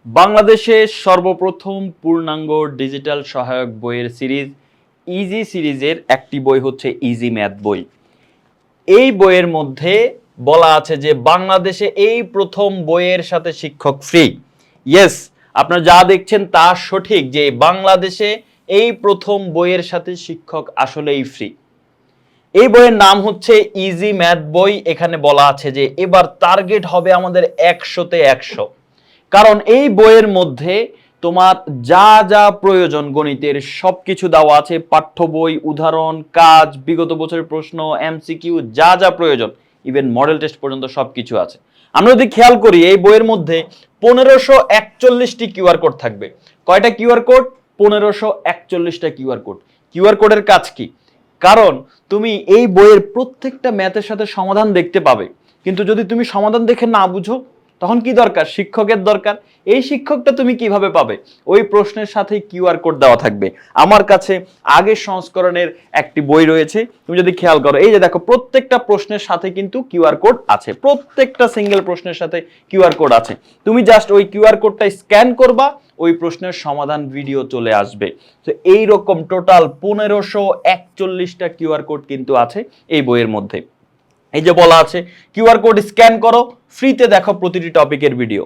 বাংলাদেশে সর্বপ্রথম পূর্ণাঙ্গ ডিজিটাল সহায়ক বইয়ের সিরিজ ইজি সিরিজের একটি বই হচ্ছে ইজি ম্যাথ বই। এই বইয়ের মধ্যে বলা আছে যে বাংলাদেশে এই প্রথম বইয়ের সাথে শিক্ষক ফ্রি। ইয়েস, আপনারা যা দেখছেন তা সঠিক যে বাংলাদেশে এই প্রথম বইয়ের সাথে শিক্ষক আসলেই ফ্রি। এই বইয়ের নাম হচ্ছে ইজি ম্যাথ বই। এখানে বলা আছে যে এবার টার্গেট হবে আমাদের 100-তে 100, কারণ এই বইয়ের মধ্যে তোমার যা যা প্রয়োজন গণিতের সবকিছু দেওয়া আছে। পাঠ্য বই, উদাহরণ, কাজ, বিগত বছরের প্রশ্ন, এমসিকিউ, যা যা প্রয়োজন, ইভেন মডেল টেস্ট পর্যন্ত সবকিছু আছে। আমরা যদি খেয়াল করি এই বইয়ের মধ্যে 1541টি কিউআর কোড থাকবে। কয়টা কিউআর কোড? 1541টা কিউআর কোড। কিউআর কোডের কাজ কি? কারণ তুমি এই বইয়ের প্রত্যেকটা ম্যাথের সাথে সমাধান দেখতে পাবে, কিন্তু যদি তুমি সমাধান দেখে না বুঝো তখন কি দরকার? শিক্ষকের দরকার। এই শিক্ষকটা তুমি কিভাবে পাবে? ওই প্রশ্নের সাথে কিউআর কোড দেওয়া থাকবে। আমার কাছে আগের সংস্করণের একটি বই রয়েছে, তুমি যদি খেয়াল করো এই যে দেখো প্রত্যেকটা প্রশ্নের সাথে কিন্তু কিউআর কোড আছে, প্রত্যেকটা সিঙ্গেল প্রশ্নের সাথে কিউআর কোড আছে। তুমি জাস্ট ওই কিউআর কোডটা স্ক্যান করবা, ওই প্রশ্নের সমাধান ভিডিও চলে আসবে। তো এইরকম টোটাল 1541টা কিউআর কোড কিন্তু আছে এই বইয়ের মধ্যে। এই যে বলা আছে কিউআর কোড স্ক্যান করো, ফ্রিতে দেখো প্রতিটি টপিকের ভিডিও।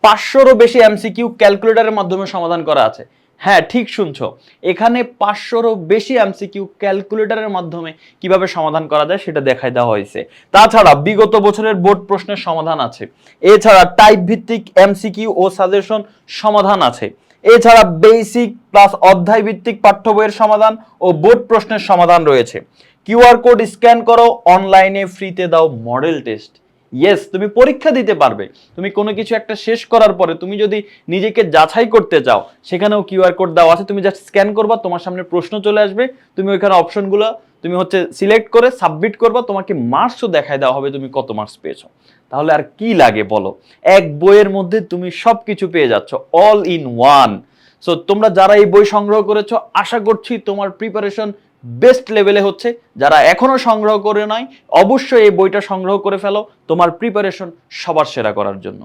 500রও বেশি এমসিকিউ ক্যালকুলেটরের মাধ্যমে সমাধান করা আছে। হ্যাঁ, ঠিক শুনছো, এখানে 500রও বেশি এমসিকিউ ক্যালকুলেটরের মাধ্যমে কিভাবে সমাধান করা যায় সেটা দেখাই দেওয়া হয়েছে। তাছাড়া বিগত বছরের বোর্ড প্রশ্নের সমাধান আছে। এছাড়া টাইপ ভিত্তিক এমসিকিউ ও সাজেশন সমাধান আছে। এছাড়া বেসিক প্লাস অধ্যায় ভিত্তিক পাঠ্য বইয়ের সমাধান ও বোর্ড প্রশ্নের সমাধান রয়েছে। কিউআর কোড স্ক্যান করো, অনলাইনে ফ্রিতে দাও মডেল টেস্ট। ইয়েস, তুমি পরীক্ষা দিতে পারবে। তুমি কোনো কিছু একটা শেষ করার পরে তুমি যদি নিজেকে যাচাই করতে চাও, সেখানেও কিউআর কোড দেওয়া আছে। তুমি জাস্ট স্ক্যান করবা, তোমার সামনে প্রশ্ন চলে আসবে, তুমি ওইখানে অপশনগুলো তুমি সিলেক্ট করে সাবমিট করবা, তোমাকে মার্কসও দেখায় দেওয়া হবে তুমি কত মার্কস পেয়েছো। তাহলে আর কি লাগে বলো? এক বইয়ের মধ্যে তুমি সবকিছু পেয়ে যাচ্ছ, অল ইন ওয়ান। সো তোমরা যারা এই বই সংগ্রহ করেছো, আশা করছি তোমার প্রিপারেশন বেস্ট লেভেলে হচ্ছে। যারা এখনো সংগ্রহ করে নাই, অবশ্যই এই বইটা সংগ্রহ করে ফেলো তোমার প্রিপারেশন সবার সেরা করার জন্য।